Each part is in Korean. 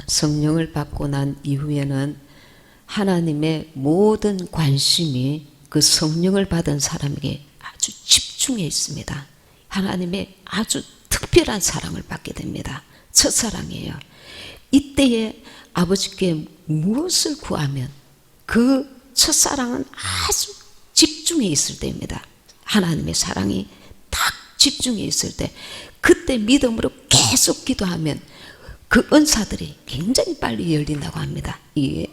성령을 받고 난 이후에는 하나님의 모든 관심이 그 성령을 받은 사람에게 아주 집중해 있습니다. 하나님의 아주 특별한 사랑을 받게 됩니다. 첫사랑이에요. 이때에 아버지께 무엇을 구하면 그 첫사랑은 아주 집중해 있을 때입니다. 하나님의 사랑이 딱 집중해 있을 때, 그때 믿음으로 계속 기도하면 그 은사들이 굉장히 빨리 열린다고 합니다. 이게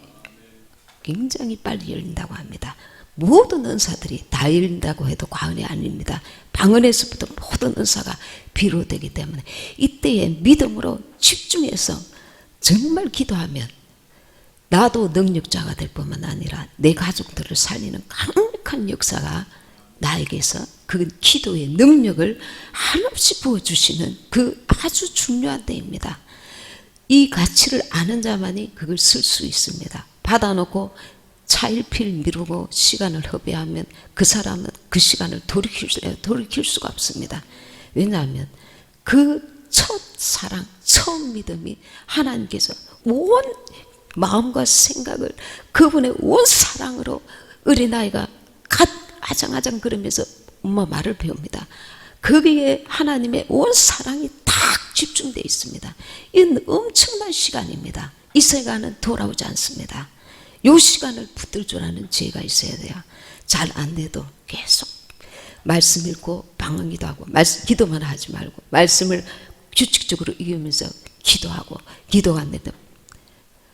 굉장히 빨리 열린다고 합니다. 모든 은사들이 다 열린다고 해도 과언이 아닙니다. 방언에서부터 모든 은사가 비로되기 때문에 이때에 믿음으로 집중해서 정말 기도하면 나도 능력자가 될 뿐만 아니라 내 가족들을 살리는 강력한 역사가 나에게서 그 기도의 능력을 한없이 부어주시는 그 아주 중요한 때입니다. 이 가치를 아는 자만이 그걸 쓸 수 있습니다. 받아놓고 차일피일 미루고 시간을 허비하면 그 사람은 그 시간을 돌이킬 수가 없습니다. 왜냐하면 그 첫 사랑, 처음 믿음이 하나님께서 온 마음과 생각을 그분의 온 사랑으로 어린아이가 아장아장 그러면서 엄마 말을 배웁니다. 거기에 하나님의 온 사랑이 딱 집중되어 있습니다. 이건 엄청난 시간입니다. 이 시간은 돌아오지 않습니다. 이 시간을 붙들 줄 아는 지혜가 있어야 돼요. 잘 안 돼도 계속 말씀 읽고 방언기도 하고 기도만 하지 말고 말씀을 규칙적으로 읽으면서 기도하고, 기도가 안 되면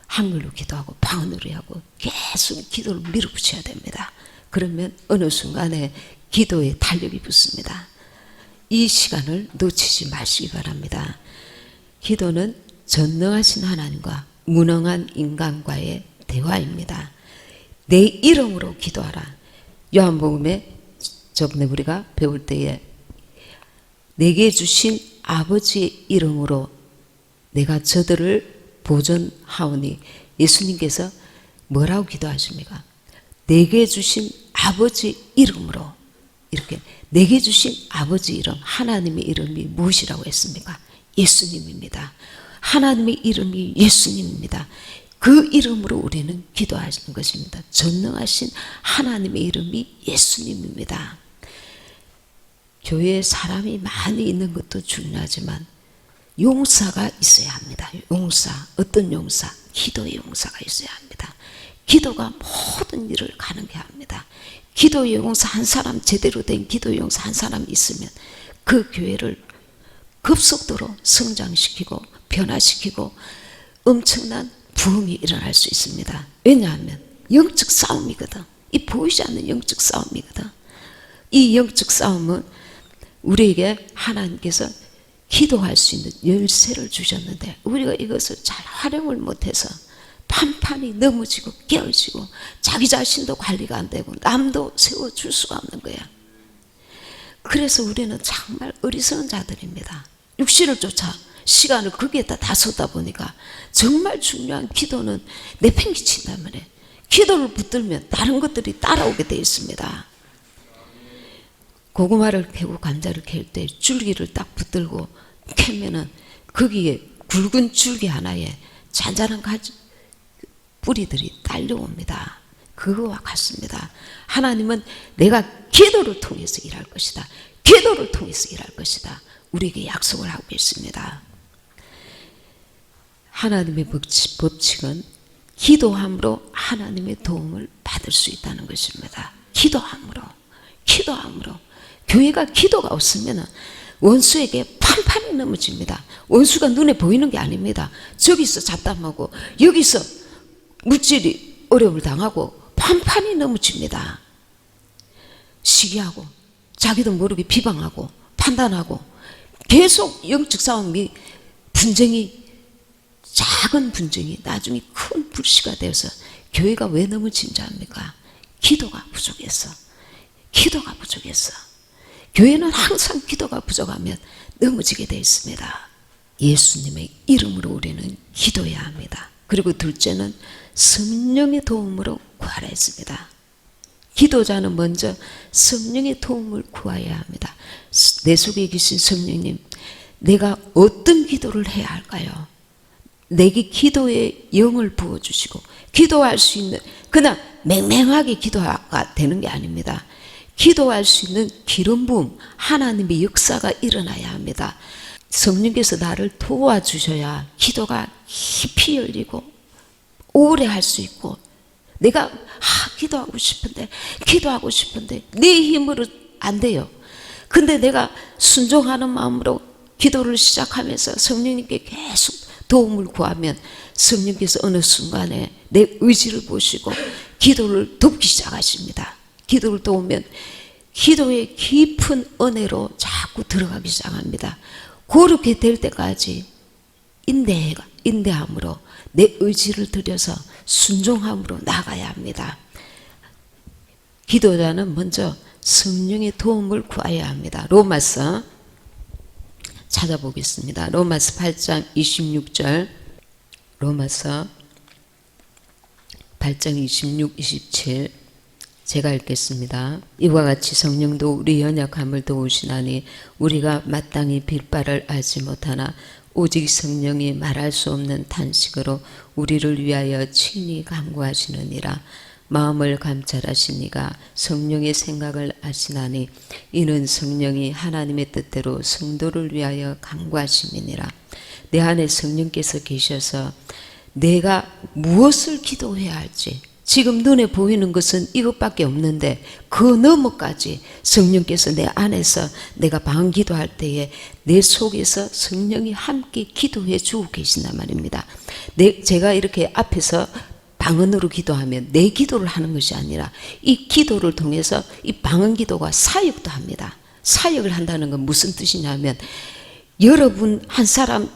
한글로 기도하고 방언으로 하고 계속 기도를 밀어붙여야 됩니다. 그러면 어느 순간에 기도에 탄력이 붙습니다. 이 시간을 놓치지 마시기 바랍니다. 기도는 전능하신 하나님과 무능한 인간과의 대화입니다. 내 이름으로 기도하라. 요한복음에 저번에 우리가 배울 때에 내게 주신 아버지의 이름으로 내가 저들을 보존하오니, 예수님께서 뭐라고 기도하십니까? 내게 주신 아버지 이름으로, 이렇게 내게 주신 아버지 이름, 하나님의 이름이 무엇이라고 했습니까? 예수님입니다. 하나님의 이름이 예수님입니다. 그 이름으로 우리는 기도하시는 것입니다. 전능하신 하나님의 이름이 예수님입니다. 교회에 사람이 많이 있는 것도 중요하지만 용사가 있어야 합니다. 용사, 어떤 용사? 기도의 용사가 있어야 합니다. 기도가 모든 일을 가능케 합니다. 기도의 용사 한 사람, 제대로 된 기도의 용사 한 사람 있으면 그 교회를 급속도로 성장시키고 변화시키고 엄청난 부흥이 일어날 수 있습니다. 왜냐하면 영적 싸움이거든. 이 보이지 않는 영적 싸움이거든. 이 영적 싸움은 우리에게 하나님께서 기도할 수 있는 열쇠를 주셨는데 우리가 이것을 잘 활용을 못해서 판판이 넘어지고 깨어지고 자기 자신도 관리가 안 되고 남도 세워줄 수가 없는 거야. 그래서 우리는 정말 어리석은 자들입니다. 육신을 쫓아 시간을 거기에다 다 쏟다 보니까 정말 중요한 기도는 내팽개친단 말이에요. 기도를 붙들면 다른 것들이 따라오게 되어 있습니다. 고구마를 캐고 감자를 캘 때 줄기를 딱 붙들고 캐면은 거기에 굵은 줄기 하나에 잔잔한 가지 뿌리들이 딸려옵니다. 그거와 같습니다. 하나님은 내가 기도를 통해서 일할 것이다. 기도를 통해서 일할 것이다. 우리에게 약속을 하고 있습니다. 하나님의 법칙은 기도함으로 하나님의 도움을 받을 수 있다는 것입니다. 기도함으로. 교회가 기도가 없으면 원수에게 판판이 넘어집니다. 원수가 눈에 보이는 게 아닙니다. 저기서 잡담하고 여기서 물질이 어려움을 당하고 판판이 넘어집니다. 시기하고 자기도 모르게 비방하고 판단하고 계속 영적 싸움이 분쟁이, 작은 분쟁이 나중에 큰 불씨가 되어서 교회가 왜 넘어진지 압니까? 기도가 부족해서. 교회는 항상 기도가 부족하면 넘어지게 되어 있습니다. 예수님의 이름으로 우리는 기도해야 합니다. 그리고 둘째는 성령의 도움으로 구하라 했습니다. 기도자는 먼저 성령의 도움을 구해야 합니다. 내 속에 계신 성령님, 내가 어떤 기도를 해야 할까요? 내게 기도의 영을 부어주시고 기도할 수 있는, 그냥 맹맹하게 기도가 되는 게 아닙니다. 기도할 수 있는 기름 부음, 하나님의 역사가 일어나야 합니다. 성령께서 나를 도와주셔야 기도가 깊이 열리고 오래 할 수 있고, 내가 기도하고 싶은데 내 힘으로 안 돼요. 근데 내가 순종하는 마음으로 기도를 시작하면서 성령님께 계속 도움을 구하면 성령께서 어느 순간에 내 의지를 보시고 기도를 돕기 시작하십니다. 기도를 도우면 기도의 깊은 은혜로 자꾸 들어가기 시작합니다. 그렇게 될 때까지 인내함으로 내 의지를 들여서 순종함으로 나가야 합니다. 기도자는 먼저 성령의 도움을 구해야 합니다. 로마서 찾아보겠습니다. 로마서 8장 26절, 로마서 8장 26, 27 제가 읽겠습니다. 이와 같이 성령도 우리 연약함을 도우시나니 우리가 마땅히 빌 바를 알지 못하나 오직 성령이 말할 수 없는 탄식으로 우리를 위하여 친히 간구하시느니라. 마음을 감찰하시니가 성령의 생각을 아시나니 이는 성령이 하나님의 뜻대로 성도를 위하여 간구하심이니라. 내 안에 성령께서 계셔서 내가 무엇을 기도해야 할지, 지금 눈에 보이는 것은 이것밖에 없는데 그 너머까지 성령께서 내 안에서 내가 방기도할 때에 내 속에서 성령이 함께 기도해 주고 계신단 말입니다. 제가 이렇게 앞에서 방언으로 기도하면 내 기도를 하는 것이 아니라 이 기도를 통해서 이 방언 기도가 사역도 합니다. 사역을 한다는 건 무슨 뜻이냐면, 여러분 한 사람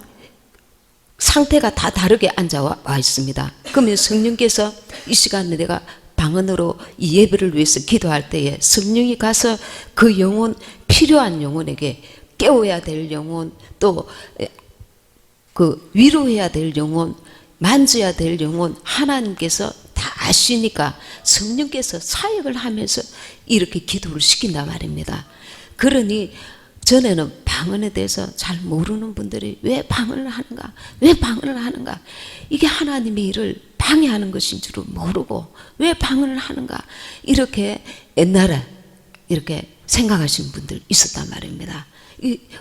상태가 다 다르게 앉아와 있습니다. 그러면 성령께서 이 시간에 내가 방언으로 이 예배를 위해서 기도할 때에 성령이 가서 그 영혼, 필요한 영혼에게 깨워야 될 영혼, 또 그 위로해야 될 영혼, 만져야 될 영혼, 하나님께서 다 아시니까 성령께서 사역을 하면서 이렇게 기도를 시킨단 말입니다. 그러니 전에는 방언에 대해서 잘 모르는 분들이 왜 방언을 하는가, 이게 하나님의 일을 방해하는 것인 줄을 모르고 왜 방언을 하는가, 이렇게 옛날에 이렇게 생각하시는 분들 있었단 말입니다.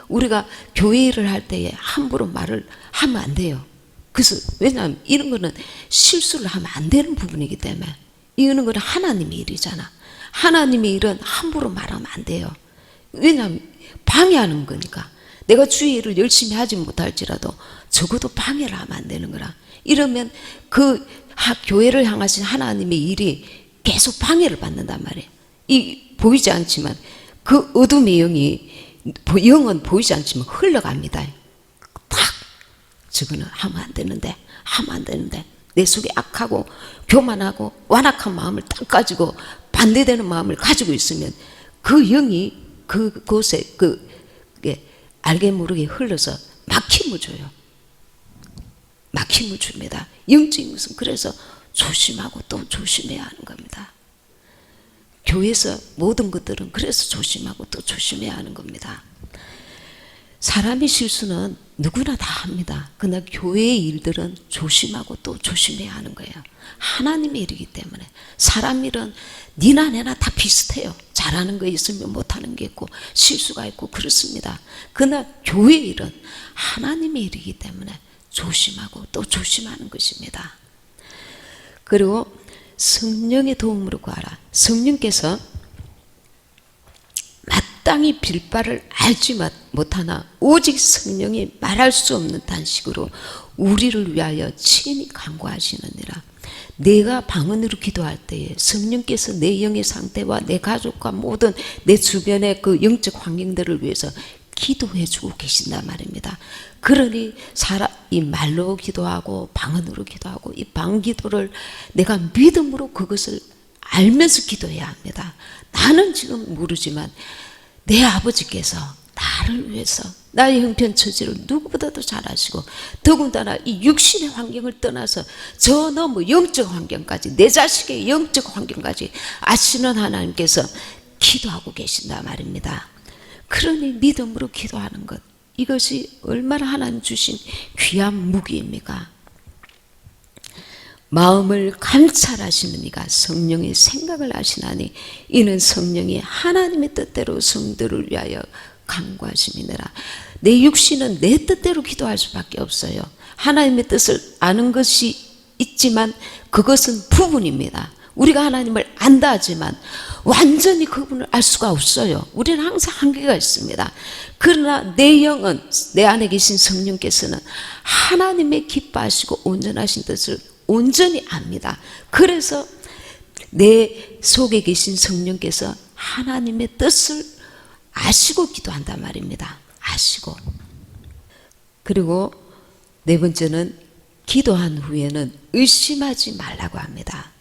우리가 교회 일을 할 때에 함부로 말을 하면 안 돼요. 그래서 왜냐하면 이런 거는 실수를 하면 안 되는 부분이기 때문에, 이거는 하나님의 일이잖아. 하나님의 일은 함부로 말하면 안 돼요. 왜냐하면 방해하는 거니까. 내가 주의 일을 열심히 하지 못할지라도 적어도 방해를 하면 안 되는 거라. 이러면 그 교회를 향하신 하나님의 일이 계속 방해를 받는단 말이에요. 보이지 않지만 그 어둠의 영은 보이지 않지만 흘러갑니다. 저거는 하면 안 되는데 내 속에 악하고 교만하고 완악한 마음을 딱 가지고 반대되는 마음을 가지고 있으면 그 영이 그곳에 알게 모르게 흘러서 막힘을 줘요. 막힘을 줍니다. 영적인 것은 그래서 조심하고 또 조심해야 하는 겁니다. 교회에서 모든 것들은 그래서 조심하고 또 조심해야 하는 겁니다. 사람의 실수는 누구나 다 합니다. 그러나 교회의 일들은 조심하고 또 조심해야 하는 거예요. 하나님의 일이기 때문에. 사람 일은 니나 내나 다 비슷해요. 잘하는 거 있으면 못하는 게 있고 실수가 있고 그렇습니다. 그러나 교회 일은 하나님의 일이기 때문에 조심하고 또 조심하는 것입니다. 그리고 성령의 도움으로 구하라. 성령께서 마땅히 빌 바를 알지 못하나 오직 성령이 말할 수 없는 단식으로 우리를 위하여 친히 간구하시느니라. 내가 방언으로 기도할 때에 성령께서 내 영의 상태와 내 가족과 모든 내 주변의 그 영적 환경들을 위해서 기도해 주고 계신단 말입니다. 그러니 이 말로 기도하고 방언으로 기도하고 이 방기도를 내가 믿음으로 그것을 알면서 기도해야 합니다. 나는 지금 모르지만 내 아버지께서 나를 위해서 나의 형편처지를 누구보다도 잘 아시고 더군다나 이 육신의 환경을 떠나서 저 너무 영적 환경까지, 내 자식의 영적 환경까지 아시는 하나님께서 기도하고 계신다 말입니다. 그러니 믿음으로 기도하는 것, 이것이 얼마나 하나님 주신 귀한 무기입니까? 마음을 감찰하시는 이가 성령의 생각을 하시나니 이는 성령이 하나님의 뜻대로 성도를 위하여 간구하심이니라. 내 육신은 내 뜻대로 기도할 수밖에 없어요. 하나님의 뜻을 아는 것이 있지만 그것은 부분입니다. 우리가 하나님을 안다 하지만 완전히 그분을 알 수가 없어요. 우리는 항상 한계가 있습니다. 그러나 내 영은, 내 안에 계신 성령께서는 하나님의 기뻐하시고 온전하신 뜻을 온전히 압니다. 그래서 내 속에 계신 성령께서 하나님의 뜻을 아시고 기도한단 말입니다. 아시고. 그리고 네 번째는 기도한 후에는 의심하지 말라고 합니다.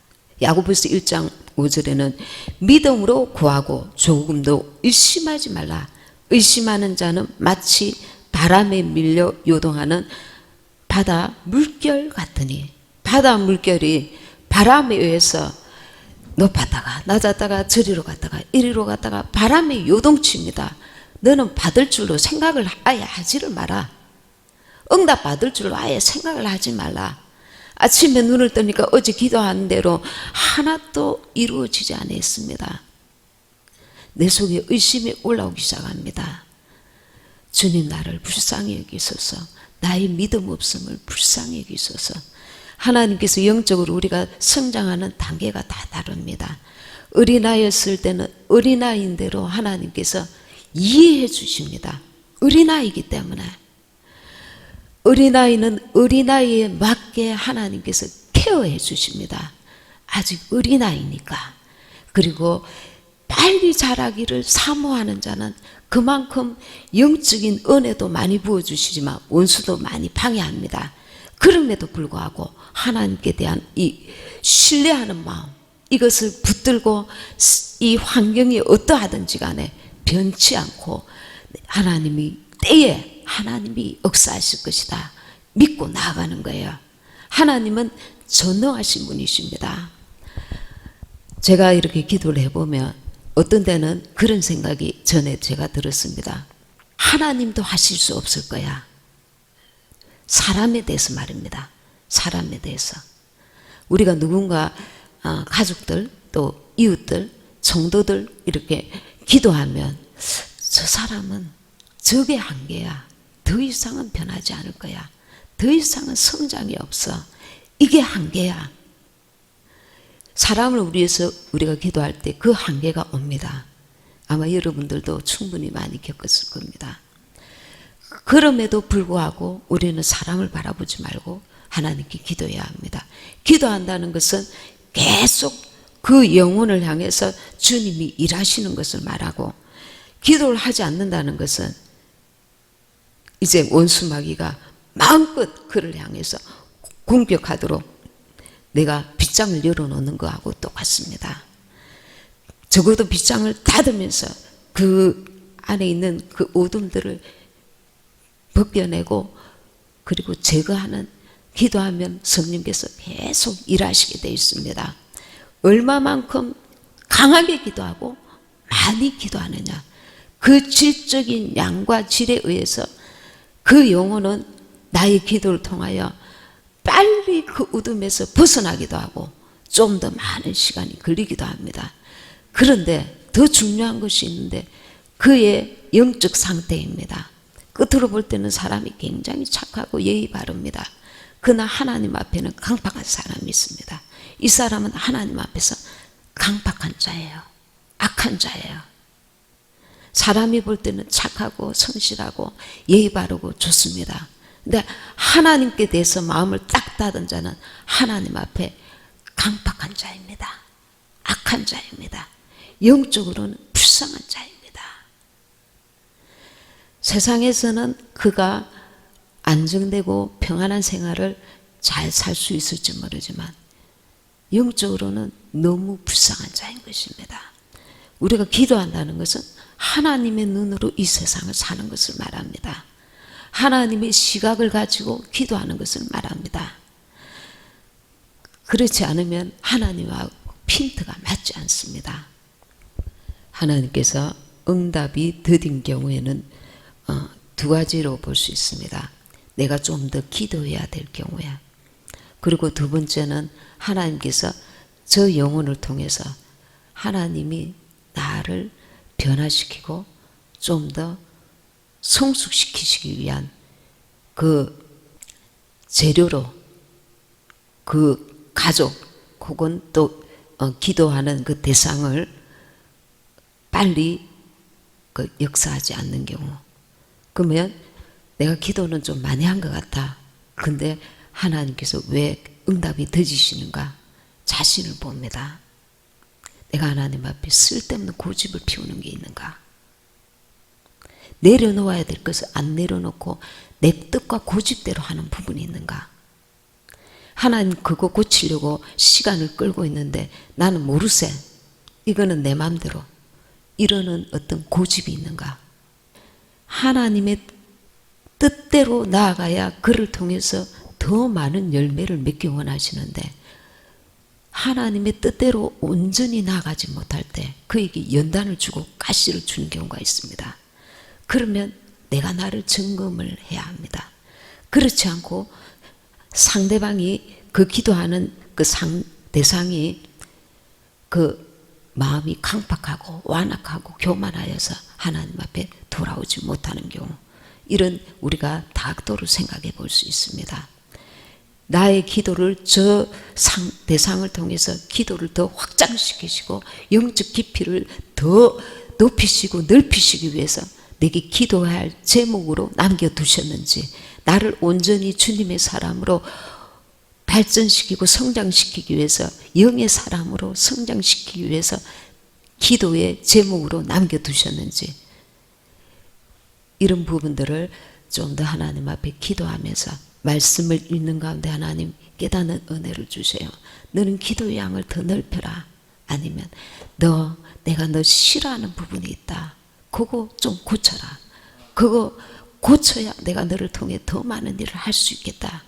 야고보서 1장 5절에는 믿음으로 구하고 조금도 의심하지 말라. 의심하는 자는 마치 바람에 밀려 요동하는 바다 물결 같으니, 바다 물결이 바람에 의해서 높았다가 낮았다가 저리로 갔다가 이리로 갔다가 바람에 요동칩니다. 너는 받을 줄로 생각을 아예 하지를 마라. 응답 받을 줄로 아예 생각을 하지 말라. 아침에 눈을 뜨니까 어제 기도한 대로 하나도 이루어지지 않았습니다. 내 속에 의심이 올라오기 시작합니다. 주님, 나를 불쌍히 여기소서. 나의 믿음 없음을 불쌍히 여기소서. 하나님께서 영적으로 우리가 성장하는 단계가 다 다릅니다. 어린아이였을 때는 어린아이인 대로 하나님께서 이해해 주십니다. 어린아이이기 때문에. 어린아이는 어린아이에 맞게 하나님께서 케어해 주십니다. 아직 어린아이니까. 그리고 빨리 자라기를 사모하는 자는 그만큼 영적인 은혜도 많이 부어주시지만 원수도 많이 방해합니다. 그럼에도 불구하고 하나님께 대한 이 신뢰하는 마음, 이것을 붙들고 이 환경이 어떠하든지 간에 변치 않고 하나님이 때에 하나님이 역사하실 것이다 믿고 나아가는 거예요. 하나님은 전능하신 분이십니다. 제가 이렇게 기도를 해보면 어떤 때는 그런 생각이 전에 제가 들었습니다. 하나님도 하실 수 없을 거야. 사람에 대해서 말입니다. 사람에 대해서. 우리가 누군가 가족들 또 이웃들 성도들 이렇게 기도하면 저 사람은 저게 한계야. 더 이상은 변하지 않을 거야. 더 이상은 성장이 없어. 이게 한계야. 사람을 위해서 우리가 기도할 때 그 한계가 옵니다. 아마 여러분들도 충분히 많이 겪었을 겁니다. 그럼에도 불구하고 우리는 사람을 바라보지 말고 하나님께 기도해야 합니다. 기도한다는 것은 계속 그 영혼을 향해서 주님이 일하시는 것을 말하고, 기도를 하지 않는다는 것은 이제 원수마귀가 마음껏 그를 향해서 공격하도록 내가 빗장을 열어놓는 거하고 똑같습니다. 적어도 빗장을 닫으면서 그 안에 있는 그 어둠들을 벗겨내고 그리고 제거하는, 기도하면 성령께서 계속 일하시게 되어 있습니다. 얼마만큼 강하게 기도하고 많이 기도하느냐, 그 질적인 양과 질에 의해서 그 영혼은 나의 기도를 통하여 빨리 그 어둠에서 벗어나기도 하고 좀 더 많은 시간이 걸리기도 합니다. 그런데 더 중요한 것이 있는데 그의 영적 상태입니다. 끝으로 볼 때는 사람이 굉장히 착하고 예의 바릅니다. 그러나 하나님 앞에는 강팍한 사람이 있습니다. 이 사람은 하나님 앞에서 강팍한 자예요. 악한 자예요. 사람이 볼 때는 착하고 성실하고 예의 바르고 좋습니다. 근데 하나님께 대해서 마음을 딱 닫은 자는 하나님 앞에 강팍한 자입니다. 악한 자입니다. 영적으로는 불쌍한 자입니다. 세상에서는 그가 안정되고 평안한 생활을 잘 살 수 있을지 모르지만 영적으로는 너무 불쌍한 자인 것입니다. 우리가 기도한다는 것은 하나님의 눈으로 이 세상을 사는 것을 말합니다. 하나님의 시각을 가지고 기도하는 것을 말합니다. 그렇지 않으면 하나님과 핀트가 맞지 않습니다. 하나님께서 응답이 더딘 경우에는 두 가지로 볼 수 있습니다. 내가 좀 더 기도해야 될 경우야. 그리고 두 번째는 하나님께서 저 영혼을 통해서 하나님이 나를 변화시키고 좀 더 성숙시키시기 위한 그 재료로 그 가족 혹은 또 기도하는 그 대상을 빨리 그 역사하지 않는 경우, 그러면 내가 기도는 좀 많이 한 것 같아. 근데 하나님께서 왜 응답이 늦으시는가? 자신을 봅니다. 내가 하나님 앞에 쓸데없는 고집을 피우는 게 있는가? 내려놓아야 될 것을 안 내려놓고 내 뜻과 고집대로 하는 부분이 있는가? 하나님 그거 고치려고 시간을 끌고 있는데 나는 모르세. 이거는 내 마음대로. 이러는 어떤 고집이 있는가? 하나님의 뜻대로 나아가야 그를 통해서 더 많은 열매를 맺기 원하시는데 하나님의 뜻대로 온전히 나아가지 못할 때 그에게 연단을 주고 가시를 주는 경우가 있습니다. 그러면 내가 나를 점검을 해야 합니다. 그렇지 않고 상대방이 그 기도하는 그 대상이 그 마음이 강팍하고 완악하고 교만하여서 하나님 앞에 돌아오지 못하는 경우, 이런 우리가 다각도로 생각해 볼 수 있습니다. 나의 기도를 저 대상을 통해서 기도를 더 확장시키시고 영적 깊이를 더 높이시고 넓히시기 위해서 내게 기도해야 할 제목으로 남겨두셨는지, 나를 온전히 주님의 사람으로 발전시키고 성장시키기 위해서, 영의 사람으로 성장시키기 위해서 기도의 제목으로 남겨두셨는지, 이런 부분들을 좀 더 하나님 앞에 기도하면서 말씀을 읽는 가운데 하나님 깨닫는 은혜를 주세요. 너는 기도의 양을 더 넓혀라. 아니면 내가 너 싫어하는 부분이 있다. 그거 좀 고쳐라. 그거 고쳐야 내가 너를 통해 더 많은 일을 할 수 있겠다.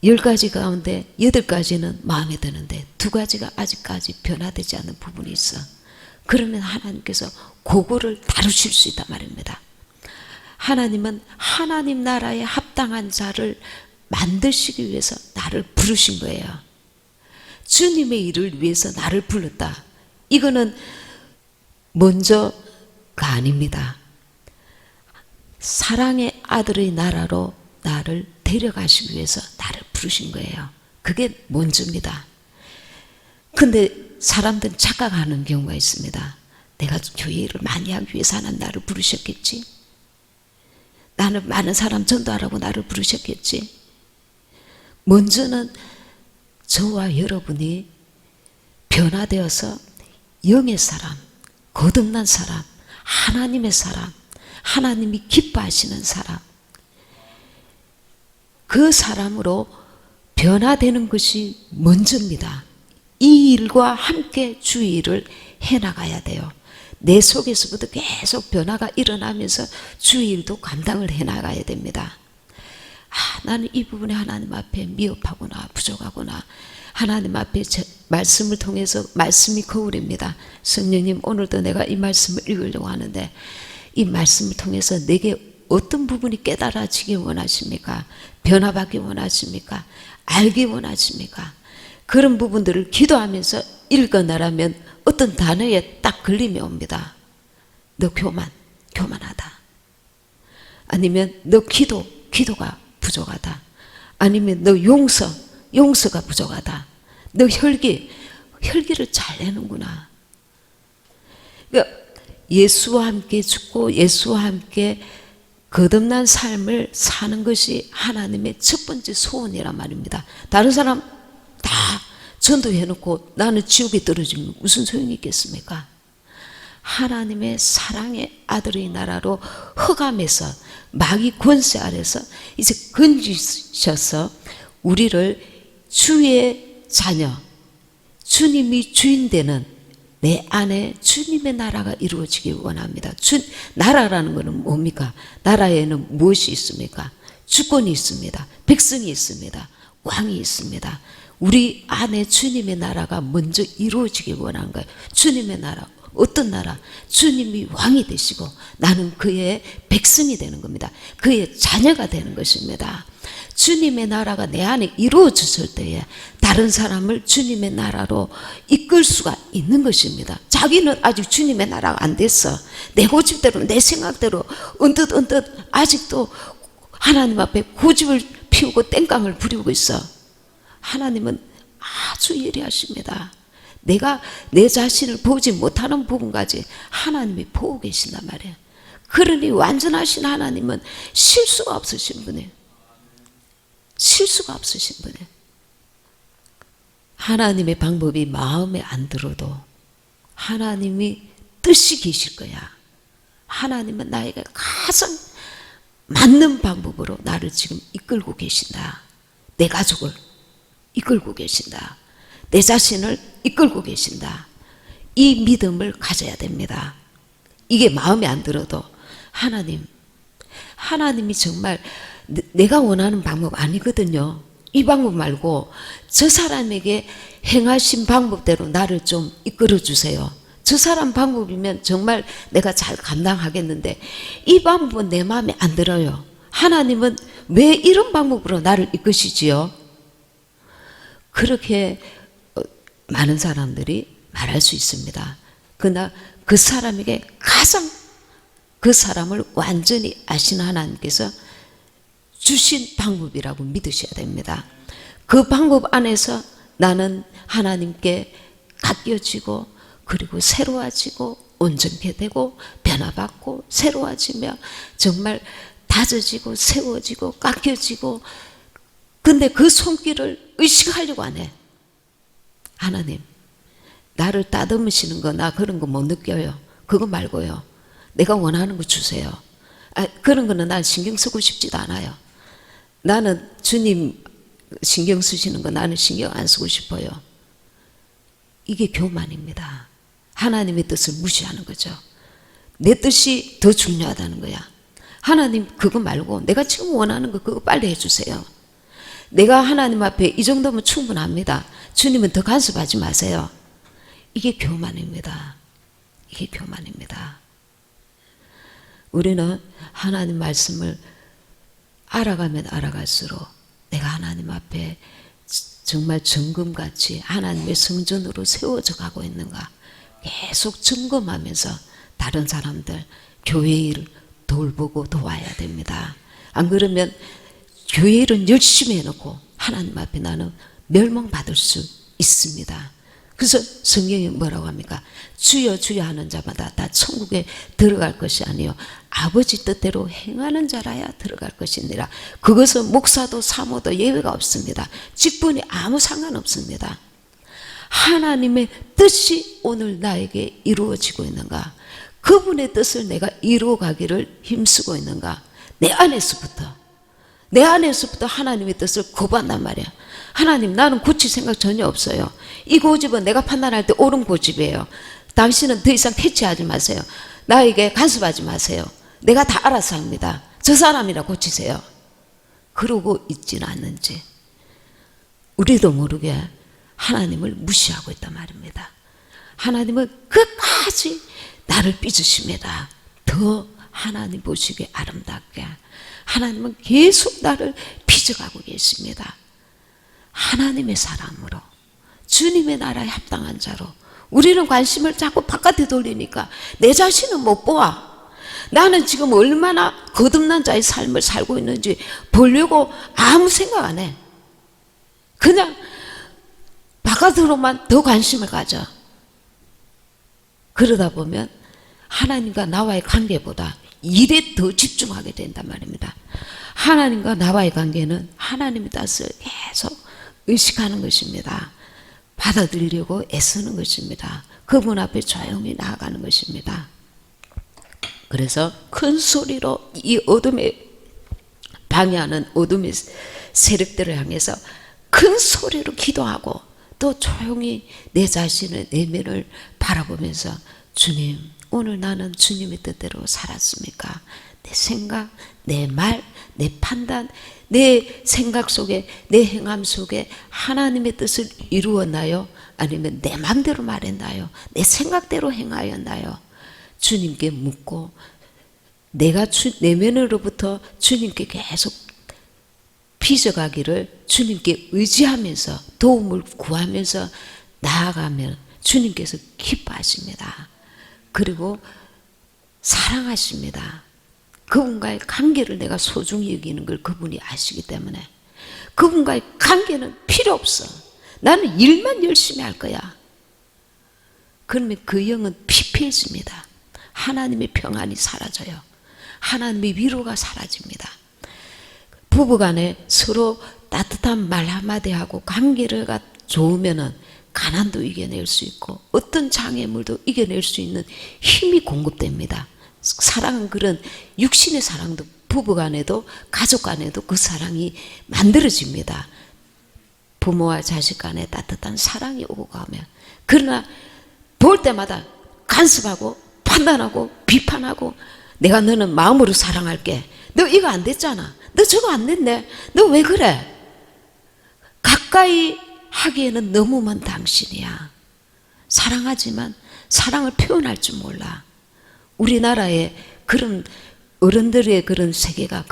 10가지 가운데 8가지는 마음에 드는데 2가지가 아직까지 변화되지 않는 부분이 있어. 그러면 하나님께서 그거를 다루실 수 있단 말입니다. 하나님은 하나님 나라에 합당한 자를 만드시기 위해서 나를 부르신 거예요. 주님의 일을 위해서 나를 불렀다. 이거는 먼저가 아닙니다. 사랑의 아들의 나라로 나를 데려가시기 위해서 나를 부르신 거예요. 그게 먼저입니다. 근데 사람들은 착각하는 경우가 있습니다. 내가 교회 일을 많이 하기 위해서 하나님 나를 부르셨겠지? 나는 많은 사람 전도하라고 나를 부르셨겠지? 먼저는 저와 여러분이 변화되어서 영의 사람, 거듭난 사람, 하나님의 사람, 하나님이 기뻐하시는 사람, 그 사람으로 변화되는 것이 먼저입니다. 이 일과 함께 주의 일을 해나가야 돼요. 내 속에서부터 계속 변화가 일어나면서 주의 일도 감당을 해나가야 됩니다. 나는 이 부분에 하나님 앞에 미흡하구나, 부족하구나. 하나님 앞에 말씀을 통해서 말씀이 거울입니다. 성령님, 오늘도 내가 이 말씀을 읽으려고 하는데 이 말씀을 통해서 내게 어떤 부분이 깨달아지기 원하십니까? 변화받기 원하십니까? 알기 원하십니까? 그런 부분들을 기도하면서 읽어나라면 어떤 단어에 딱 걸림이 옵니다. 너 교만하다. 아니면 너 기도가 부족하다. 아니면 너 용서가 부족하다. 너 혈기를 잘 내는구나. 그러니까 예수와 함께 죽고 예수와 함께 거듭난 삶을 사는 것이 하나님의 첫 번째 소원이란 말입니다. 다른 사람 다 전도해놓고 나는 지옥에 떨어지면 무슨 소용이 있겠습니까? 하나님의 사랑의 아들의 나라로 흑암에서 마귀 권세 아래서 이제 건지셔서 우리를 주의 자녀, 주님이 주인 되는 내 안에 주님의 나라가 이루어지기 원합니다. 나라라는 것은 뭡니까? 나라에는 무엇이 있습니까? 주권이 있습니다. 백성이 있습니다. 왕이 있습니다. 우리 안에 주님의 나라가 먼저 이루어지기 원하는 거예요. 주님의 나라, 어떤 나라? 주님이 왕이 되시고 나는 그의 백성이 되는 겁니다. 그의 자녀가 되는 것입니다. 주님의 나라가 내 안에 이루어졌을 때에 다른 사람을 주님의 나라로 이끌 수가 있는 것입니다. 자기는 아직 주님의 나라가 안 됐어. 내 고집대로 내 생각대로 언뜻 아직도 하나님 앞에 고집을 피우고 땡깡을 부리고 있어. 하나님은 아주 예리하십니다. 내가 내 자신을 보지 못하는 부분까지 하나님이 보고 계신단 말이에요. 그러니 완전하신 하나님은 실수가 없으신 분이에요. 실수가 없으신 분이에요. 하나님의 방법이 마음에 안 들어도 하나님이 뜻이 계실 거야. 하나님은 나에게 가장 맞는 방법으로 나를 지금 이끌고 계신다. 내 가족을 이끌고 계신다. 내 자신을 이끌고 계신다. 이 믿음을 가져야 됩니다. 이게 마음에 안 들어도 하나님이 정말 내가 원하는 방법 아니거든요. 이 방법 말고 저 사람에게 행하신 방법대로 나를 좀 이끌어 주세요. 저 사람 방법이면 정말 내가 잘 감당하겠는데 이 방법은 내 마음에 안 들어요. 하나님은 왜 이런 방법으로 나를 이끄시지요? 그렇게 많은 사람들이 말할 수 있습니다. 그러나 그 사람에게 가장 그 사람을 완전히 아시는 하나님께서 주신 방법이라고 믿으셔야 됩니다. 그 방법 안에서 나는 하나님께 깎여지고 그리고 새로워지고 온전케 되고 변화받고 새로워지며 정말 다져지고 세워지고 깎여지고, 근데 그 손길을 의식하려고 안 해. 하나님 나를 따듬으시는 거 나 그런 거 못 느껴요. 그거 말고요 내가 원하는 거 주세요. 그런 거는 난 신경 쓰고 싶지도 않아요. 나는 주님 신경 쓰시는 거 나는 신경 안 쓰고 싶어요. 이게 교만입니다. 하나님의 뜻을 무시하는 거죠. 내 뜻이 더 중요하다는 거야. 하나님 그거 말고 내가 지금 원하는 거 그거 빨리 해주세요. 내가 하나님 앞에 이 정도면 충분합니다. 주님은 더 간섭하지 마세요. 이게 교만입니다. 이게 교만입니다. 우리는 하나님 말씀을 알아가면 알아갈수록 내가 하나님 앞에 정말 정금같이 하나님의 성전으로 세워져 가고 있는가 계속 점검하면서 다른 사람들 교회 일 돌보고 도와야 됩니다. 안 그러면 교회 일은 열심히 해놓고 하나님 앞에 나는 멸망받을 수 있습니다. 그래서 성경이 뭐라고 합니까? 주여 주여 하는 자마다 다 천국에 들어갈 것이 아니요 아버지 뜻대로 행하는 자라야 들어갈 것이니라. 그것은 목사도 사모도 예외가 없습니다. 직분이 아무 상관없습니다. 하나님의 뜻이 오늘 나에게 이루어지고 있는가? 그분의 뜻을 내가 이루어가기를 힘쓰고 있는가? 내 안에서부터 하나님의 뜻을 거부한단 말이야. 하나님 나는 고칠 생각 전혀 없어요. 이 고집은 내가 판단할 때 옳은 고집이에요. 당신은 더 이상 캐치하지 마세요. 나에게 간섭하지 마세요. 내가 다 알아서 합니다. 저 사람이라 고치세요. 그러고 있지는 않는지 우리도 모르게 하나님을 무시하고 있단 말입니다. 하나님은 끝까지 나를 빚으십니다. 더 하나님 보시기에 아름답게 하나님은 계속 나를 빚어가고 계십니다. 하나님의 사람으로 주님의 나라에 합당한 자로 우리는 관심을 자꾸 바깥에 돌리니까 내 자신은 못 보아. 나는 지금 얼마나 거듭난 자의 삶을 살고 있는지 보려고 아무 생각 안 해. 그냥 바깥으로만 더 관심을 가져. 그러다 보면 하나님과 나와의 관계보다 일에 더 집중하게 된단 말입니다. 하나님과 나와의 관계는 하나님의 뜻을 계속 의식하는 것입니다. 받아들이려고 애쓰는 것입니다. 그분 앞에 조용히 나아가는 것입니다. 그래서 큰 소리로 이 어둠에 방해하는 어둠의 세력들을 향해서 큰 소리로 기도하고 또 조용히 내 자신의 내면을 바라보면서 주님 오늘 나는 주님의 뜻대로 살았습니까? 내 생각, 내 말, 내 판단, 내 생각 속에 내 행함 속에 하나님의 뜻을 이루었나요? 아니면 내 마음대로 말했나요? 내 생각대로 행하였나요? 주님께 묻고 내가 내면으로부터 주님께 계속 빚어가기를 주님께 의지하면서 도움을 구하면서 나아가면 주님께서 기뻐하십니다. 그리고 사랑하십니다. 그분과의 관계를 내가 소중히 여기는 걸 그분이 아시기 때문에 그분과의 관계는 필요 없어. 나는 일만 열심히 할 거야. 그러면 그 영은 피폐해집니다. 하나님의 평안이 사라져요. 하나님의 위로가 사라집니다. 부부간에 서로 따뜻한 말 한마디 하고 관계가 좋으면은 가난도 이겨낼 수 있고 어떤 장애물도 이겨낼 수 있는 힘이 공급됩니다. 사랑은 그런 육신의 사랑도 부부간에도 가족간에도 그 사랑이 만들어집니다. 부모와 자식 간에 따뜻한 사랑이 오고 가면. 그러나 볼 때마다 간섭하고 판단하고 비판하고 내가 너는 마음으로 사랑할게. 너 이거 안 됐잖아. 너 저거 안 됐네. 너 왜 그래? 가까이 하기에는 너무 먼 당신이야. 사랑하지만 사랑을 표현할 줄 몰라. 우리나라에 그런 어른들의 그런 세계가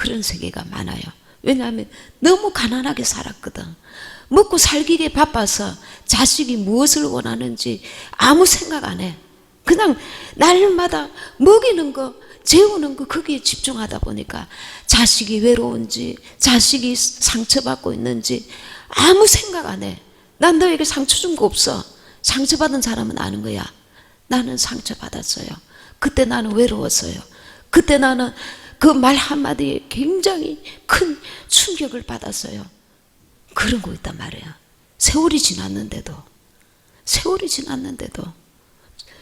많아요. 왜냐하면 너무 가난하게 살았거든. 먹고 살기에 바빠서 자식이 무엇을 원하는지 아무 생각 안 해. 그냥 날마다 먹이는 거, 재우는 거 거기에 집중하다 보니까 자식이 외로운지 자식이 상처받고 있는지 아무 생각 안 해. 난 너에게 상처 준 거 없어. 상처받은 사람은 아는 거야. 나는 상처받았어요. 그때 나는 외로웠어요. 그때 나는 그 말 한마디에 굉장히 큰 충격을 받았어요. 그런 거 있단 말이야. 세월이 지났는데도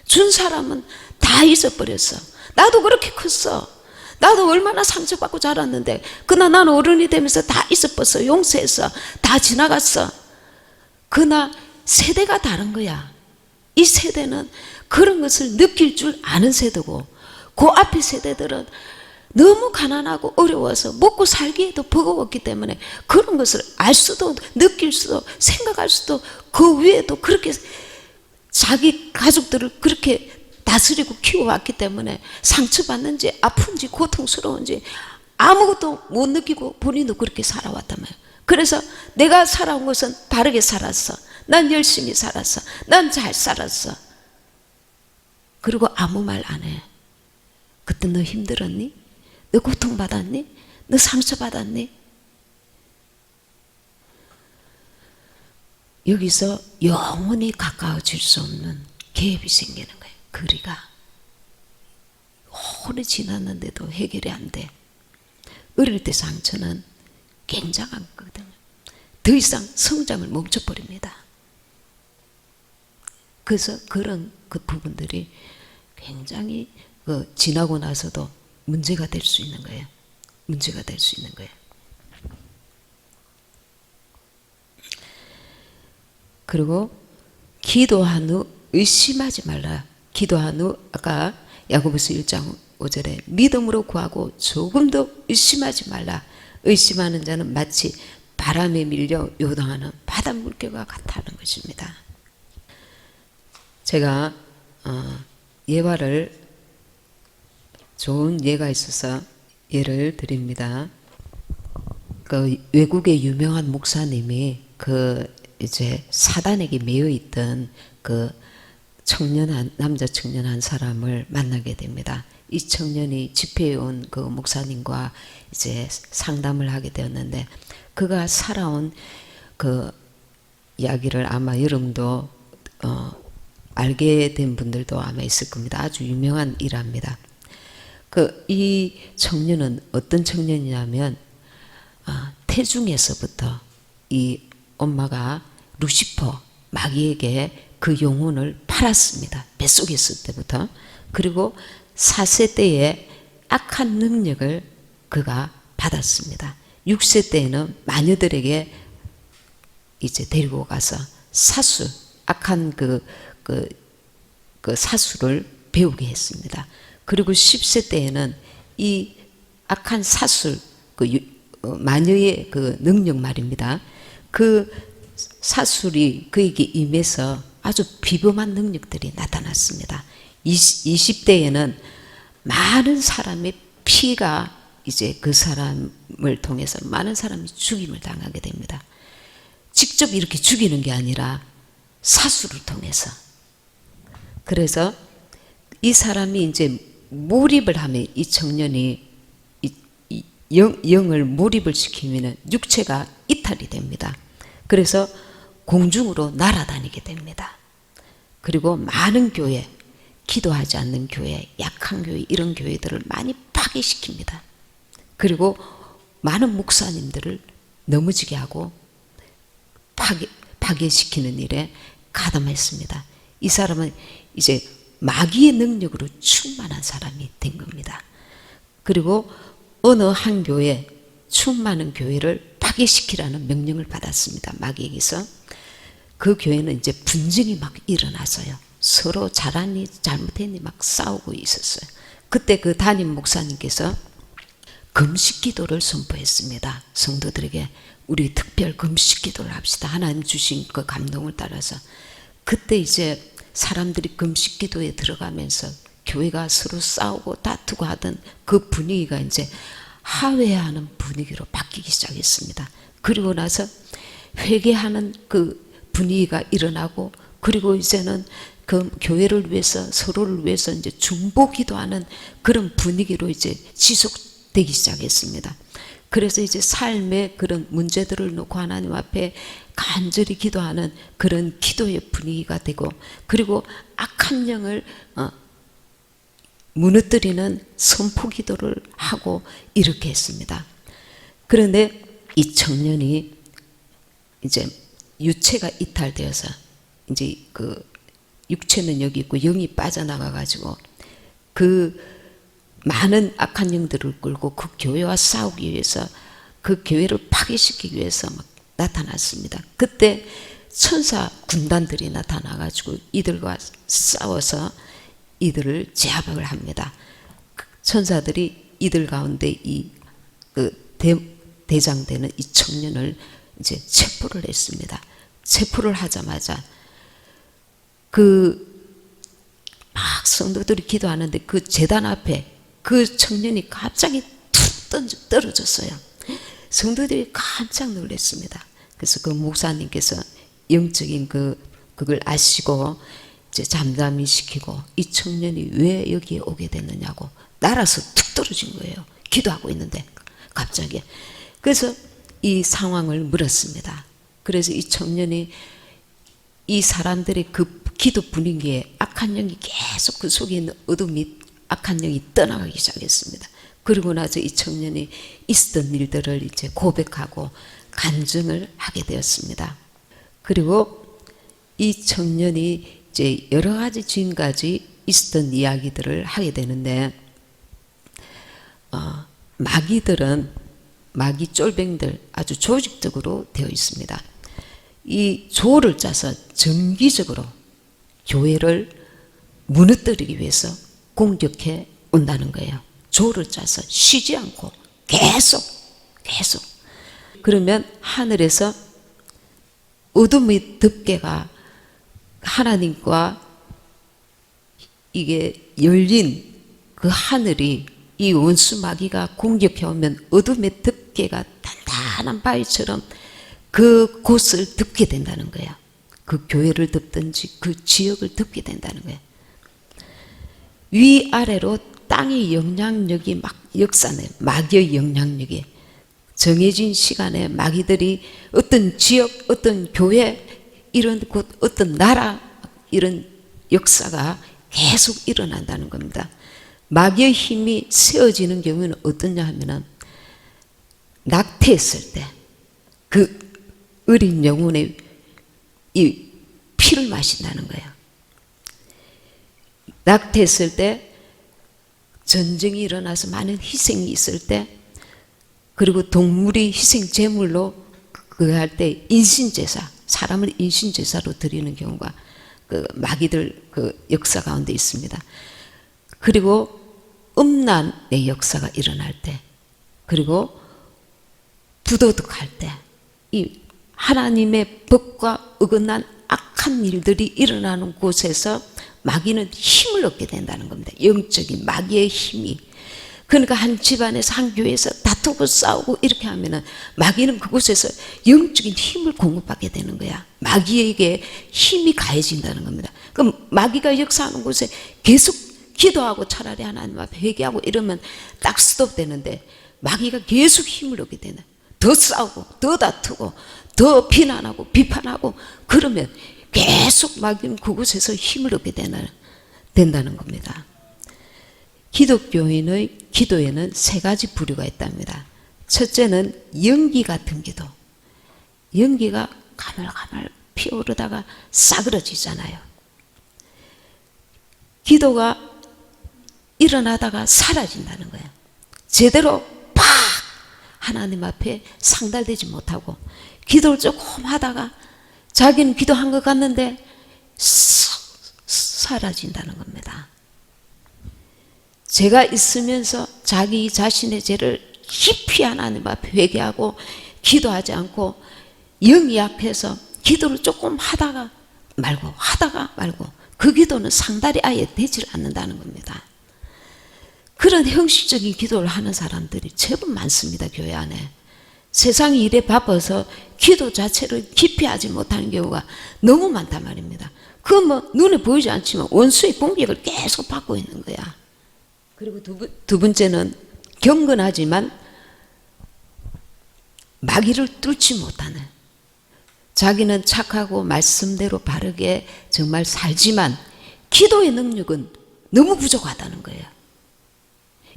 준 사람은 다 잊어버렸어. 나도 그렇게 컸어. 나도 얼마나 상처받고 자랐는데 그러나 나는 어른이 되면서 다 잊어버렸어. 용서했어. 다 지나갔어. 그러나 세대가 다른 거야. 이 세대는 그런 것을 느낄 줄 아는 세대고 그 앞의 세대들은 너무 가난하고 어려워서 먹고 살기에도 버거웠기 때문에 그런 것을 알 수도 느낄 수도 생각할 수도 그 위에도 그렇게 자기 가족들을 그렇게 다스리고 키워왔기 때문에 상처받는지 아픈지 고통스러운지 아무것도 못 느끼고 본인도 그렇게 살아왔단 말이에요. 그래서 내가 살아온 것은 바르게 살았어. 난 열심히 살았어. 난 잘 살았어. 그리고 아무 말 안 해. 그때 너 힘들었니? 너 고통받았니? 너 상처받았니? 여기서 영원히 가까워질 수 없는 갭이 생기는 거예요. 거리가. 오래 지났는데도 해결이 안 돼. 어릴 때 상처는 굉장한 거거든요. 더 이상 성장을 멈춰버립니다. 그래서 그런 그 부분들이 굉장히 지나고 나서도 문제가 될 수 있는 거예요. 문제가 될 수 있는 거예요. 그리고 기도한 후 의심하지 말라. 기도한 후 아까 야고보서 1장 5절에 믿음으로 구하고 조금도 의심하지 말라. 의심하는 자는 마치 바람에 밀려 요동하는 바닷물결과 같다는 것입니다. 제가 예화를 좋은 예가 있어서 예를 드립니다. 그 외국의 유명한 목사님이 이제 사단에게 매여 있던 그 남자 청년 한 사람을 만나게 됩니다. 이 청년이 집회에 온 그 목사님과 이제 상담을 하게 되었는데 그가 살아온 그 이야기를 아마 여러분도 알게 된 분들도 아마 있을 겁니다. 아주 유명한 일화입니다. 이 청년은 어떤 청년이냐면 태중에서부터 이 엄마가 루시퍼 마귀에게 그 영혼을 팔았습니다. 뱃속에 있을 때부터. 그리고 4세 때에 악한 능력을 그가 받았습니다. 6세 때에는 마녀들에게 이제 데리고 가서 사수, 악한 그 사수를 배우게 했습니다. 그리고 10세 때에는 이 악한 사술, 마녀의 그 능력 말입니다. 그 사술이 그에게 임해서 아주 비범한 능력들이 나타났습니다. 20대에는 많은 사람의 피가 이제 그 사람을 통해서 많은 사람이 죽임을 당하게 됩니다. 직접 이렇게 죽이는 게 아니라 사수를 통해서. 그래서 이 사람이 이제 몰입을 하면, 이 청년이 영을 몰입을 시키면 육체가 이탈이 됩니다. 그래서 공중으로 날아다니게 됩니다. 그리고 많은 교회, 기도하지 않는 교회, 약한 교회, 이런 교회들을 많이 파괴시킵니다. 그리고 많은 목사님들을 넘어지게 하고 파괴시키는 일에 가담했습니다. 이 사람은 이제 마귀의 능력으로 충만한 사람이 된 겁니다. 그리고 어느 한 교회, 충만한 교회를 파괴시키라는 명령을 받았습니다. 마귀에게서. 그 교회는 이제 분쟁이 막 일어나서요. 서로 잘하니 잘못했니 막 싸우고 있었어요. 그때 그 담임 목사님께서 금식 기도를 선포했습니다. 성도들에게 우리 특별 금식 기도를 합시다. 하나님 주신 그 감동을 따라서. 그때 이제 사람들이 금식 기도에 들어가면서 교회가 서로 싸우고 다투고 하던 그 분위기가 이제 화해하는 분위기로 바뀌기 시작했습니다. 그리고 나서 회개하는 그 분위기가 일어나고, 그리고 이제는 그 교회를 위해서, 서로를 위해서 이제 중보기도하는 그런 분위기로 이제 지속되기 시작했습니다. 그래서 이제 삶의 그런 문제들을 놓고 하나님 앞에 간절히 기도하는 그런 기도의 분위기가 되고, 그리고 악한 영을 무너뜨리는 선포 기도를 하고 이렇게 했습니다. 그런데 이 청년이 이제 유체가 이탈되어서 이제 그 육체는 여기 있고 영이 빠져나가 가지고 그 많은 악한 영들을 끌고 그 교회와 싸우기 위해서, 그 교회를 파괴시키기 위해서 막 나타났습니다. 그때 천사 군단들이 나타나 가지고 이들과 싸워서 이들을 제압을 합니다. 천사들이 이들 가운데 이 대장되는 이 청년을 이제 체포를 했습니다. 체포를 하자마자 막 성도들이 기도하는데 그 제단 앞에 그 청년이 갑자기 툭 떨어졌어요. 성도들이 깜짝 놀랐습니다. 그래서 그 목사님께서 영적인 그걸 아시고 이제 잠잠히 시키고, 이 청년이 왜 여기에 오게 됐느냐고, 날아서 툭 떨어진 거예요. 기도하고 있는데 갑자기. 그래서 이 상황을 물었습니다. 그래서 이 청년이 이 사람들의 그 기도 분위기에 악한 영이 계속 그 속에 있는 어둠이, 악한 영이 떠나가기 시작했습니다. 그리고 나서 이 청년이 있었던 일들을 이제 고백하고 간증을 하게 되었습니다. 그리고 이 청년이 이제 여러 가지 지금까지 있었던 이야기들을 하게 되는데, 마귀 쫄병들 아주 조직적으로 되어 있습니다. 이 조를 짜서 정기적으로 교회를 무너뜨리기 위해서 공격해 온다는 거예요. 조를 짜서 쉬지 않고 계속. 그러면 하늘에서 어둠의 덮개가 하나님과 이게 열린 그 하늘이, 이 원수 마귀가 공격해 오면 어둠의 덮개가 단단한 바위처럼 그 곳을 덮게 된다는 거예요. 그 교회를 덮든지 그 지역을 덮게 된다는 거예요. 위아래로 땅의 영향력이 막 역사네. 마귀의 영향력이 정해진 시간에 마귀들이 어떤 지역, 어떤 교회, 이런 곳, 어떤 나라, 이런 역사가 계속 일어난다는 겁니다. 마귀의 힘이 세워지는 경우는 어떠냐 하면은 낙태했을 때 그 어린 영혼의 이 피를 마신다는 거예요. 낙태했을 때, 전쟁이 일어나서 많은 희생이 있을 때, 그리고 동물이 희생 제물로 그거 할 때 인신제사, 사람을 인신제사로 드리는 경우가 그 마귀들 그 역사 가운데 있습니다. 그리고 음란의 역사가 일어날 때, 그리고 부도덕할 때, 이 하나님의 법과 어긋난 악한 일들이 일어나는 곳에서 마귀는 힘을 얻게 된다는 겁니다. 영적인 마귀의 힘이. 그러니까 한 집안에서 한 교회에서 다투고 싸우고 이렇게 하면은 마귀는 그곳에서 영적인 힘을 공급받게 되는 거야. 마귀에게 힘이 가해진다는 겁니다. 그럼 마귀가 역사하는 곳에 계속 기도하고 차라리 하나님 앞에 회개하고 이러면 딱 스톱되는데, 마귀가 계속 힘을 얻게 되는, 더 싸우고 더 다투고 더 비난하고 비판하고 그러면 계속 마귀는 그곳에서 힘을 얻게 된다는 겁니다. 기독교인의 기도에는 세 가지 부류가 있답니다. 첫째는 연기 같은 기도. 연기가 가물가물 피어오르다가 싸그러지잖아요. 기도가 일어나다가 사라진다는 거예요. 제대로 팍 하나님 앞에 상달되지 못하고 기도를 조금 하다가 자기는 기도한 것 같는데 사라진다는 겁니다. 죄가 있으면서 자기 자신의 죄를 깊이 하나님 앞에 회개하고 기도하지 않고 영이 약해서 기도를 조금 하다가 말고 그 기도는 상달이 아예 되질 않는다는 겁니다. 그런 형식적인 기도를 하는 사람들이 제법 많습니다. 교회 안에. 세상이 일에 바빠서 기도 자체를 깊이 하지 못하는 경우가 너무 많단 말입니다. 그건 뭐 눈에 보이지 않지만 원수의 공격을 계속 받고 있는 거야. 그리고 두 번째는 경건하지만 마귀를 뚫지 못하는, 자기는 착하고 말씀대로 바르게 정말 살지만 기도의 능력은 너무 부족하다는 거예요.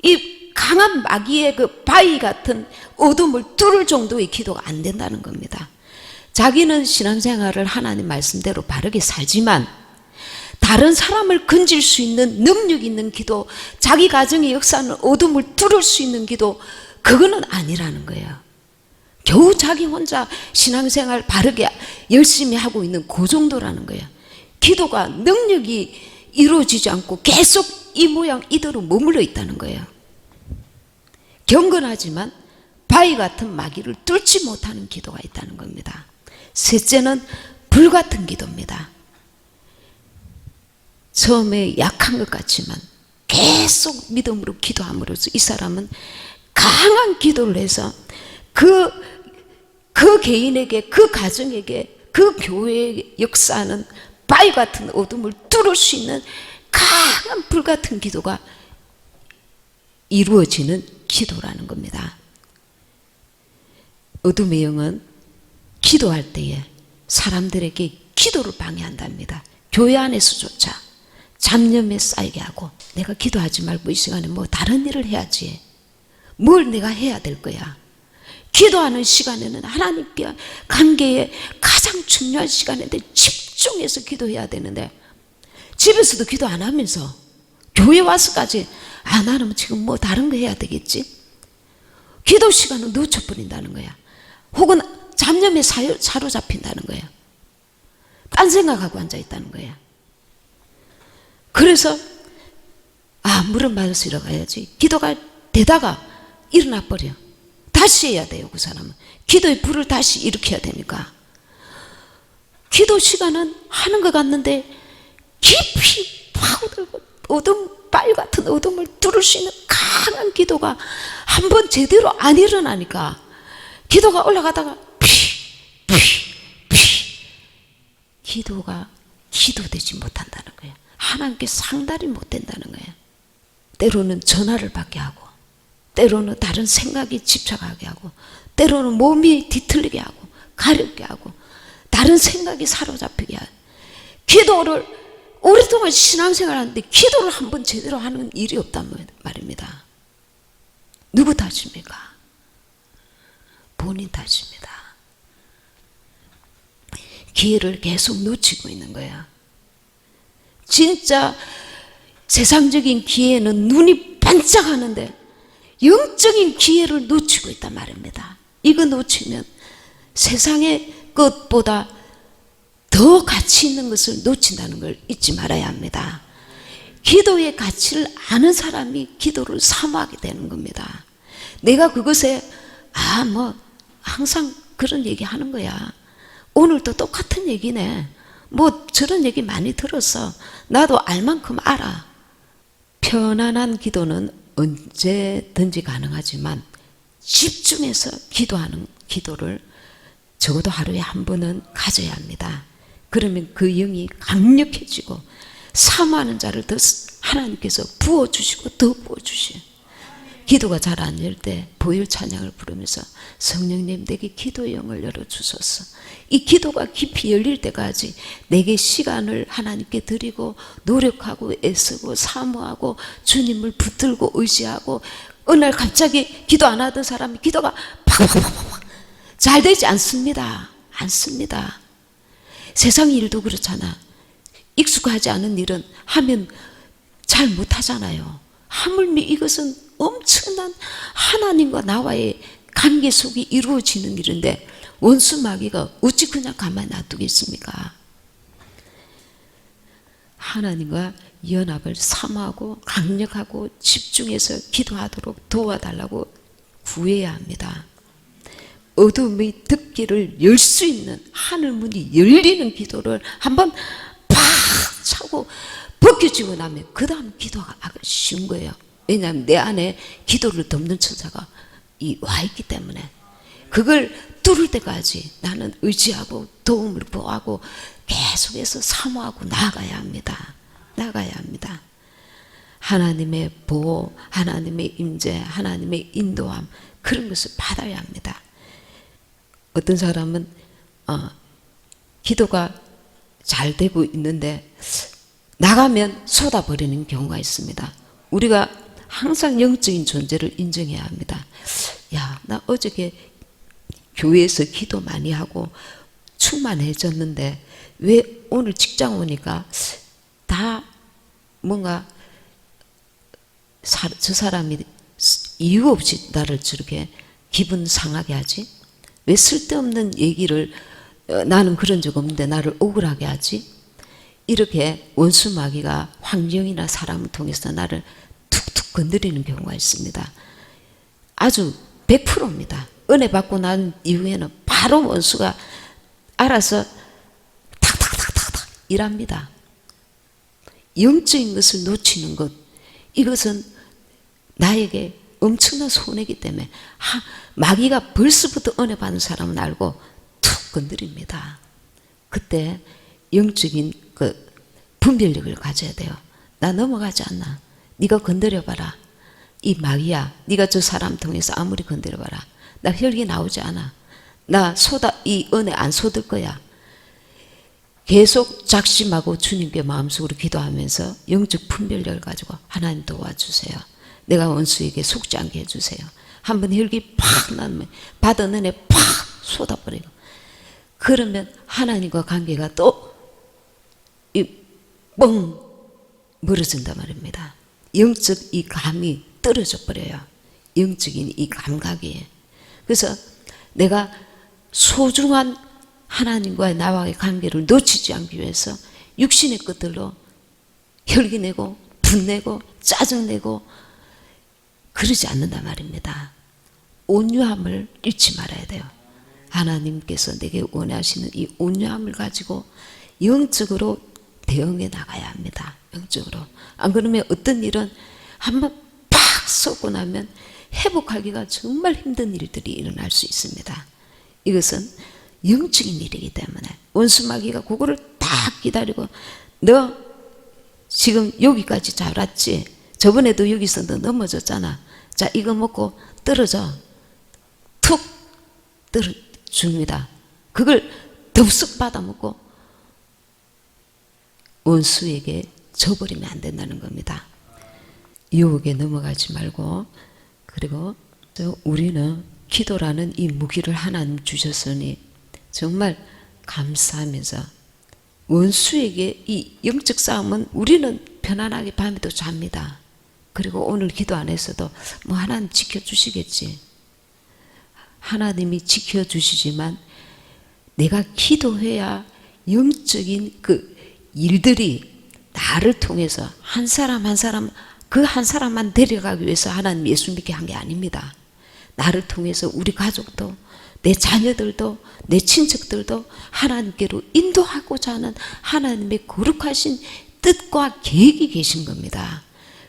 이 강한 마귀의 그 바위 같은 어둠을 뚫을 정도의 기도가 안 된다는 겁니다. 자기는 신앙생활을 하나님 말씀대로 바르게 살지만 다른 사람을 건질 수 있는 능력 있는 기도, 자기 가정의 역사는 어둠을 뚫을 수 있는 기도, 그거는 아니라는 거예요. 겨우 자기 혼자 신앙생활 바르게 열심히 하고 있는 그 정도라는 거예요. 기도가 능력이 이루어지지 않고 계속 이 모양 이대로 머물러 있다는 거예요. 경건하지만 바위 같은 마귀를 뚫지 못하는 기도가 있다는 겁니다. 셋째는 불같은 기도입니다. 처음에 약한 것 같지만 계속 믿음으로 기도함으로써 이 사람은 강한 기도를 해서 그 개인에게, 그 가정에게, 그 교회의 역사는 바위 같은 어둠을 뚫을 수 있는 강한 불 같은 기도가 이루어지는 기도라는 겁니다. 어둠의 영은 기도할 때에 사람들에게 기도를 방해한답니다. 교회 안에서조차 잡념에 쌓이게 하고, 내가 기도하지 말고 이 시간에 뭐 다른 일을 해야지, 뭘 내가 해야 될 거야. 기도하는 시간에는 하나님께 관계에 가장 중요한 시간인데 집중해서 기도해야 되는데, 집에서도 기도 안 하면서 교회 와서까지 나는 지금 뭐 다른 거 해야 되겠지, 기도 시간을 놓쳐버린다는 거야. 혹은 잡념에 사로잡힌다는 거야. 딴 생각하고 앉아있다는 거야. 그래서 물은 마시러 가야지, 기도가 되다가 일어나 버려. 다시 해야 돼요. 그 사람은 기도의 불을 다시 일으켜야 되니까. 기도 시간은 하는 것 같는데 깊이 파고들고 바위 같은 어둠을 뚫을 수 있는 강한 기도가 한번 제대로 안 일어나니까 기도가 올라가다가 기도가 기도되지 못한다는 거예요. 하나님께 상달이 못 된다는 거예요. 때로는 전화를 받게 하고, 때로는 다른 생각이 집착하게 하고, 때로는 몸이 뒤틀리게 하고 가렵게 하고 다른 생각이 사로잡히게 하고. 기도를 오랫동안 신앙생활 하는데 기도를 한번 제대로 하는 일이 없단 말입니다. 누구 탓입니까? 본인 탓입니다. 기회를 계속 놓치고 있는 거야. 진짜 세상적인 기회는 눈이 반짝하는데 영적인 기회를 놓치고 있단 말입니다. 이거 놓치면 세상의 것보다 더 가치 있는 것을 놓친다는 걸 잊지 말아야 합니다. 기도의 가치를 아는 사람이 기도를 사모하게 되는 겁니다. 내가 그것에 항상 그런 얘기 하는 거야. 오늘도 똑같은 얘기네. 뭐 저런 얘기 많이 들었어. 나도 알 만큼 알아. 편안한 기도는 언제든지 가능하지만 집중해서 기도하는 기도를 적어도 하루에 한 번은 가져야 합니다. 그러면 그 영이 강력해지고 사모하는 자를 더 하나님께서 부어주시고 더 부어주시고, 기도가 잘 안 열 때 보혈 찬양을 부르면서 성령님 내게 기도의 영을 열어주소서, 이 기도가 깊이 열릴 때까지 내게 시간을 하나님께 드리고 노력하고 애쓰고 사모하고 주님을 붙들고 의지하고, 어느 날 갑자기 기도 안 하던 사람이 기도가 팍팍팍팍 잘 되지 않습니다. 않습니다. 세상 일도 그렇잖아. 익숙하지 않은 일은 하면 잘 못하잖아요. 하물며 이것은 엄청난 하나님과 나와의 관계 속에 이루어지는 일인데 원수 마귀가 어찌 그냥 가만히 놔두겠습니까? 하나님과 연합을 사모하고 강력하고 집중해서 기도하도록 도와달라고 구해야 합니다. 어둠의 덮개를 열 수 있는 하늘문이 열리는 기도를 한번 팍 차고 벗겨지고 나면 그 다음 기도가 쉬운 거예요. 왜냐하면 내 안에 기도를 덮는 천사가 와 있기 때문에 그걸 뚫을 때까지 나는 의지하고 도움을 구하고 계속해서 사모하고 나아가야 합니다. 나아가야 합니다. 하나님의 보호, 하나님의 임재, 하나님의 인도함, 그런 것을 받아야 합니다. 어떤 사람은 기도가 잘 되고 있는데 나가면 쏟아버리는 경우가 있습니다. 우리가 항상 영적인 존재를 인정해야 합니다. 야, 나 어저께 교회에서 기도 많이 하고 충만해졌는데 왜 오늘 직장 오니까 다 뭔가 저 사람이 이유 없이 나를 저렇게 기분 상하게 하지? 왜 쓸데없는 얘기를 나는 그런 적 없는데 나를 억울하게 하지? 이렇게 원수 마귀가 환경이나 사람을 통해서 나를 툭툭 건드리는 경우가 있습니다. 아주 100%입니다. 은혜 받고 난 이후에는 바로 원수가 알아서 탁탁탁탁탁 일합니다. 영적인 것을 놓치는 것, 이것은 나에게 엄청난 손해이기 때문에 마귀가 벌써부터 은혜 받는 사람은 알고 툭 건드립니다. 그때 영적인 그 분별력을 가져야 돼요. 나 넘어가지 않나? 네가 건드려봐라. 이 마귀야, 네가 저 사람 통해서 아무리 건드려봐라. 나 혈기 나오지 않아. 나 이 은혜 안 쏟을 거야. 계속 작심하고 주님께 마음속으로 기도하면서 영적 분별력을 가지고 하나님 도와주세요. 내가 원수에게 속지 않게 해주세요. 한번 혈기 팍 나면 받은 은혜 팍 쏟아버리고, 그러면 하나님과 관계가 또 뻥 멀어진단 말입니다. 영적 이 감이 떨어져 버려요. 영적인 이 감각이. 그래서 내가 소중한 하나님과의 나와의 관계를 놓치지 않기 위해서 육신의 것들로 혈기내고 분내고 짜증내고 그러지 않는단 말입니다. 온유함을 잃지 말아야 돼요. 하나님께서 내게 원하시는 이 온유함을 가지고 영적으로 대응해 나가야 합니다. 영적으로. 안 그러면 어떤 일은 한번 팍 쏟고 나면 회복하기가 정말 힘든 일들이 일어날 수 있습니다. 이것은 영적인 일이기 때문에 원수 마귀가 그거를 다 기다리고, 너 지금 여기까지 잘 왔지? 저번에도 여기서 너 넘어졌잖아. 자, 이거 먹고 떨어져. 툭 떨어줍니다. 그걸 덥석 받아먹고 원수에게 져버리면 안 된다는 겁니다. 유혹에 넘어가지 말고, 그리고 우리는 기도라는 이 무기를 하나님 주셨으니 정말 감사하면서, 원수에게 이 영적 싸움은 우리는 편안하게 밤에도 잡니다. 그리고 오늘 기도 안 했어도 뭐 하나님 지켜주시겠지. 하나님이 지켜주시지만 내가 기도해야 영적인 그 일들이 나를 통해서 한 사람 한 사람, 그 한 사람만 데려가기 위해서 하나님 예수 믿게 한 게 아닙니다. 나를 통해서 우리 가족도, 내 자녀들도, 내 친척들도 하나님께로 인도하고자 하는 하나님의 거룩하신 뜻과 계획이 계신 겁니다.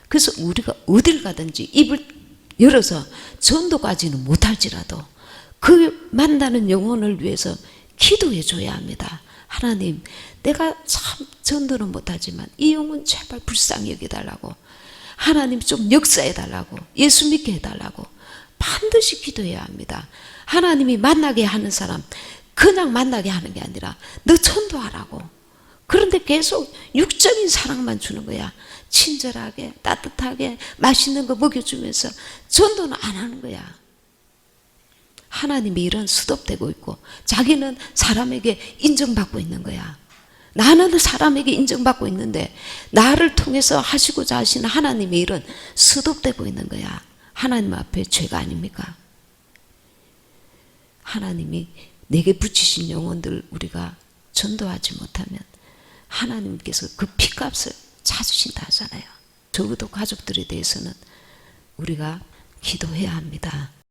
그래서 우리가 어딜 가든지 입을 열어서 전도까지는 못할지라도 그 만나는 영혼을 위해서 기도해 줘야 합니다. 하나님, 내가 참 전도는 못하지만 이 영혼 제발 불쌍히 여겨달라고, 하나님 좀 역사해 달라고, 예수 믿게 해달라고 반드시 기도해야 합니다. 하나님이 만나게 하는 사람 그냥 만나게 하는 게 아니라 너 전도하라고. 그런데 계속 육적인 사랑만 주는 거야. 친절하게 따뜻하게 맛있는 거 먹여주면서 전도는 안 하는 거야. 하나님이 이런 수독되고 있고 자기는 사람에게 인정받고 있는 거야. 나는 사람에게 인정받고 있는데 나를 통해서 하시고자 하시는 하나님의 일은 수독되고 있는 거야. 하나님 앞에 죄가 아닙니까? 하나님이 내게 붙이신 영혼들 우리가 전도하지 못하면 하나님께서 그 피값을 찾으신다 하잖아요. 적어도 가족들에 대해서는 우리가 기도해야 합니다.